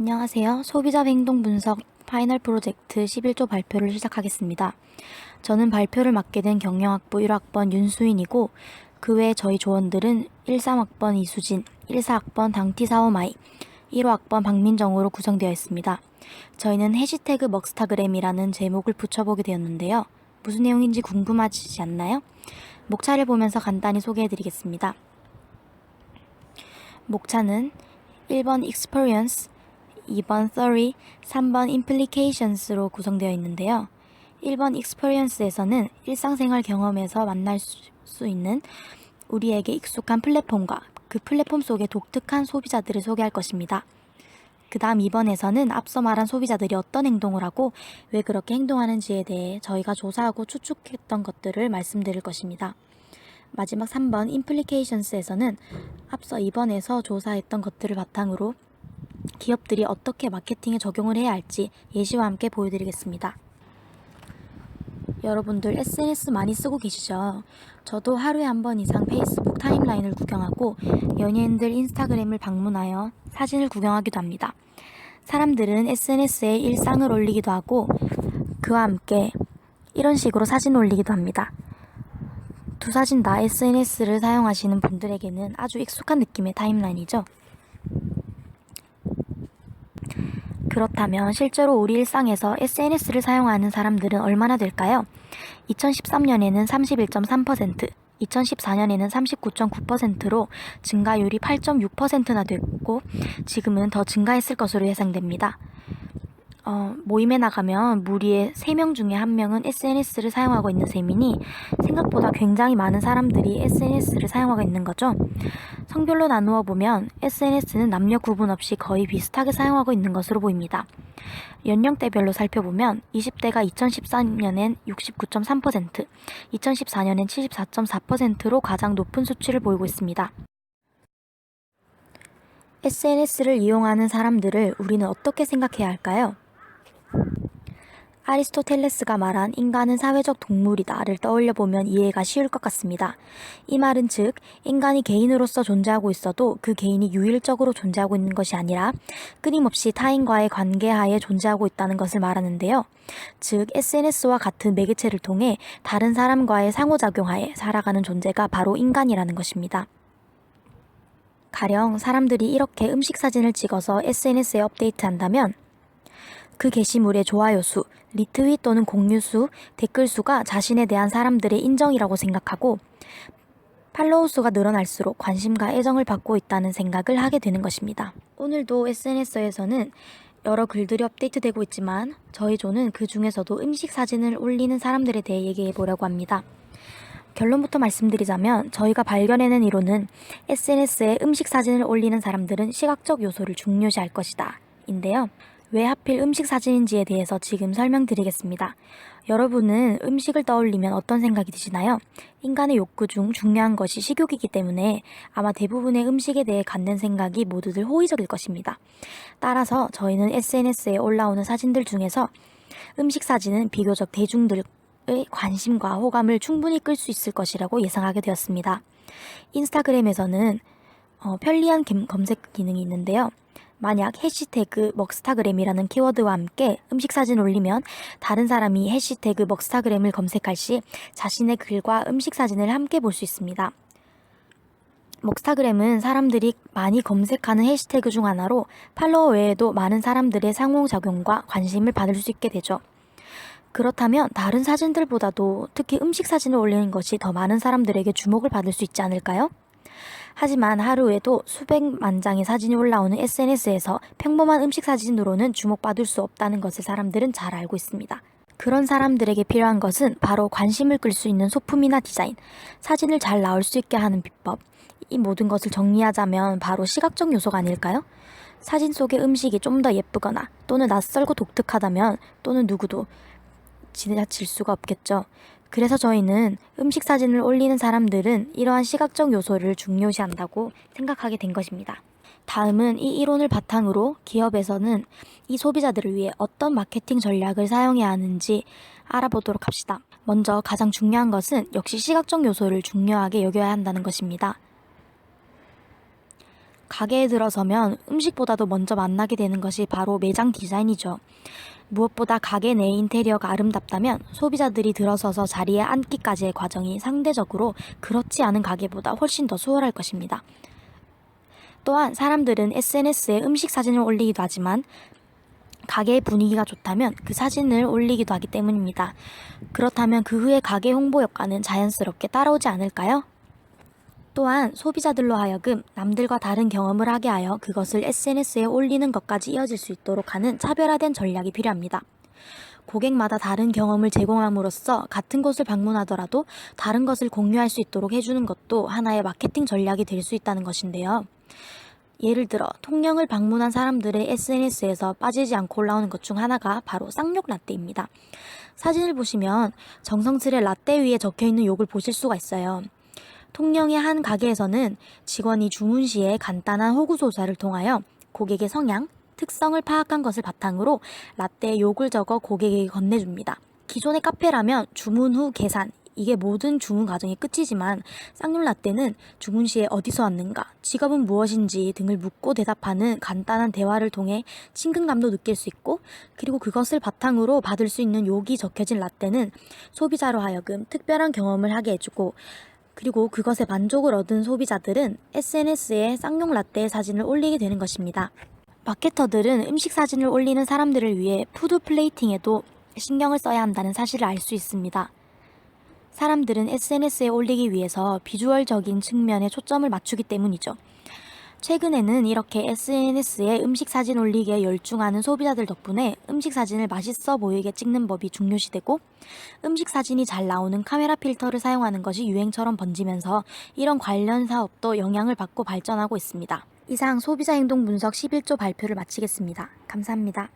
안녕하세요. 소비자 행동 분석 파이널 프로젝트 11조 발표를 시작하겠습니다. 저는 발표를 맡게 된 경영학부 1학번 윤수인이고 그 외 저희 조원들은 13학번 이수진, 14학번 당티사오마이, 1호학번 박민정으로 구성되어 있습니다. 저희는 해시태그 먹스타그램이라는 제목을 붙여보게 되었는데요. 무슨 내용인지 궁금하시지 않나요? 목차를 보면서 간단히 소개해드리겠습니다. 목차는 1번 Experience, 2번 Theory, 3번 Implications로 구성되어 있는데요. 1번 Experience에서는 일상생활 경험에서 만날 수 있는 우리에게 익숙한 플랫폼과 그 플랫폼 속의 독특한 소비자들을 소개할 것입니다. 그 다음 2번에서는 앞서 말한 소비자들이 어떤 행동을 하고 왜 그렇게 행동하는지에 대해 저희가 조사하고 추측했던 것들을 말씀드릴 것입니다. 마지막 3번 Implications에서는 앞서 2번에서 조사했던 것들을 바탕으로 기업들이 어떻게 마케팅에 적용을 해야 할지 예시와 함께 보여드리겠습니다. 여러분들 SNS 많이 쓰고 계시죠? 저도 하루에 한 번 이상 페이스북 타임라인을 구경하고 연예인들 인스타그램을 방문하여 사진을 구경하기도 합니다. 사람들은 SNS에 일상을 올리기도 하고 그와 함께 이런 식으로 사진을 올리기도 합니다. 두 사진 다 SNS를 사용하시는 분들에게는 아주 익숙한 느낌의 타임라인이죠. 그렇다면 실제로 우리 일상에서 SNS를 사용하는 사람들은 얼마나 될까요? 2013년에는 31.3%, 2014년에는 39.9%로 증가율이 8.6%나 됐고 지금은 더 증가했을 것으로 예상됩니다. 모임에 나가면 무리의 3명 중에 1명은 SNS를 사용하고 있는 셈이니 생각보다 굉장히 많은 사람들이 SNS를 사용하고 있는 거죠. 성별로 나누어 보면 SNS는 남녀 구분 없이 거의 비슷하게 사용하고 있는 것으로 보입니다. 연령대별로 살펴보면 20대가 2013년엔 69.3%, 2014년엔 74.4%로 가장 높은 수치를 보이고 있습니다. SNS를 이용하는 사람들을 우리는 어떻게 생각해야 할까요? 아리스토텔레스가 말한 인간은 사회적 동물이다를 떠올려보면 이해가 쉬울 것 같습니다. 이 말은 즉 인간이 개인으로서 존재하고 있어도 그 개인이 유일적으로 존재하고 있는 것이 아니라 끊임없이 타인과의 관계하에 존재하고 있다는 것을 말하는데요. 즉 SNS와 같은 매개체를 통해 다른 사람과의 상호작용하에 살아가는 존재가 바로 인간이라는 것입니다. 가령 사람들이 이렇게 음식 사진을 찍어서 SNS에 업데이트한다면 그 게시물의 좋아요 수, 리트윗 또는 공유 수, 댓글 수가 자신에 대한 사람들의 인정이라고 생각하고 팔로우 수가 늘어날수록 관심과 애정을 받고 있다는 생각을 하게 되는 것입니다. 오늘도 SNS에서는 여러 글들이 업데이트되고 있지만 저희 조는 그 중에서도 음식 사진을 올리는 사람들에 대해 얘기해 보려고 합니다. 결론부터 말씀드리자면 저희가 발견해낸 이론은 SNS에 음식 사진을 올리는 사람들은 시각적 요소를 중요시할 것이다 인데요. 왜 하필 음식 사진인지에 대해서 지금 설명드리겠습니다. 여러분은 음식을 떠올리면 어떤 생각이 드시나요? 인간의 욕구 중 중요한 것이 식욕이기 때문에 아마 대부분의 음식에 대해 갖는 생각이 모두들 호의적일 것입니다. 따라서 저희는 SNS에 올라오는 사진들 중에서 음식 사진은 비교적 대중들의 관심과 호감을 충분히 끌 수 있을 것이라고 예상하게 되었습니다. 인스타그램에서는 편리한 검색 기능이 있는데요. 만약 해시태그 먹스타그램이라는 키워드와 함께 음식 사진을 올리면 다른 사람이 해시태그 먹스타그램을 검색할 시 자신의 글과 음식 사진을 함께 볼 수 있습니다. 먹스타그램은 사람들이 많이 검색하는 해시태그 중 하나로 팔로워 외에도 많은 사람들의 상호작용과 관심을 받을 수 있게 되죠. 그렇다면 다른 사진들보다도 특히 음식 사진을 올리는 것이 더 많은 사람들에게 주목을 받을 수 있지 않을까요? 하지만 하루에도 수백만 장의 사진이 올라오는 SNS에서 평범한 음식 사진으로는 주목받을 수 없다는 것을 사람들은 잘 알고 있습니다. 그런 사람들에게 필요한 것은 바로 관심을 끌 수 있는 소품이나 디자인, 사진을 잘 나올 수 있게 하는 비법, 이 모든 것을 정리하자면 바로 시각적 요소가 아닐까요? 사진 속의 음식이 좀 더 예쁘거나 또는 낯설고 독특하다면 또는 누구도 지나칠 수가 없겠죠. 그래서 저희는 음식 사진을 올리는 사람들은 이러한 시각적 요소를 중요시한다고 생각하게 된 것입니다. 다음은 이 이론을 바탕으로 기업에서는 이 소비자들을 위해 어떤 마케팅 전략을 사용해야 하는지 알아보도록 합시다. 먼저 가장 중요한 것은 역시 시각적 요소를 중요하게 여겨야 한다는 것입니다. 가게에 들어서면 음식보다도 먼저 만나게 되는 것이 바로 매장 디자인이죠. 무엇보다 가게 내 인테리어가 아름답다면 소비자들이 들어서서 자리에 앉기까지의 과정이 상대적으로 그렇지 않은 가게보다 훨씬 더 수월할 것입니다. 또한 사람들은 SNS에 음식 사진을 올리기도 하지만 가게의 분위기가 좋다면 그 사진을 올리기도 하기 때문입니다. 그렇다면 그 후에 가게 홍보 효과는 자연스럽게 따라오지 않을까요? 또한 소비자들로 하여금 남들과 다른 경험을 하게 하여 그것을 SNS에 올리는 것까지 이어질 수 있도록 하는 차별화된 전략이 필요합니다. 고객마다 다른 경험을 제공함으로써 같은 곳을 방문하더라도 다른 것을 공유할 수 있도록 해주는 것도 하나의 마케팅 전략이 될 수 있다는 것인데요. 예를 들어 통영을 방문한 사람들의 SNS에서 빠지지 않고 올라오는 것 중 하나가 바로 쌍욕 라떼입니다. 사진을 보시면 정성스레 라떼 위에 적혀있는 욕을 보실 수가 있어요. 통영의 한 가게에서는 직원이 주문 시에 간단한 호구조사를 통하여 고객의 성향, 특성을 파악한 것을 바탕으로 라떼에 욕을 적어 고객에게 건네줍니다. 기존의 카페라면 주문 후 계산, 이게 모든 주문 과정의 끝이지만 쌍욕 라떼는 주문 시에 어디서 왔는가, 직업은 무엇인지 등을 묻고 대답하는 간단한 대화를 통해 친근감도 느낄 수 있고, 그리고 그것을 바탕으로 받을 수 있는 욕이 적혀진 라떼는 소비자로 하여금 특별한 경험을 하게 해주고, 그리고 그것에 만족을 얻은 소비자들은 SNS에 쌍욕 라떼의 사진을 올리게 되는 것입니다. 마케터들은 음식 사진을 올리는 사람들을 위해 푸드 플레이팅에도 신경을 써야 한다는 사실을 알 수 있습니다. 사람들은 SNS에 올리기 위해서 비주얼적인 측면에 초점을 맞추기 때문이죠. 최근에는 이렇게 SNS에 음식 사진 올리기에 열중하는 소비자들 덕분에 음식 사진을 맛있어 보이게 찍는 법이 중요시되고, 음식 사진이 잘 나오는 카메라 필터를 사용하는 것이 유행처럼 번지면서 이런 관련 사업도 영향을 받고 발전하고 있습니다. 이상 소비자 행동 분석 11조 발표를 마치겠습니다. 감사합니다.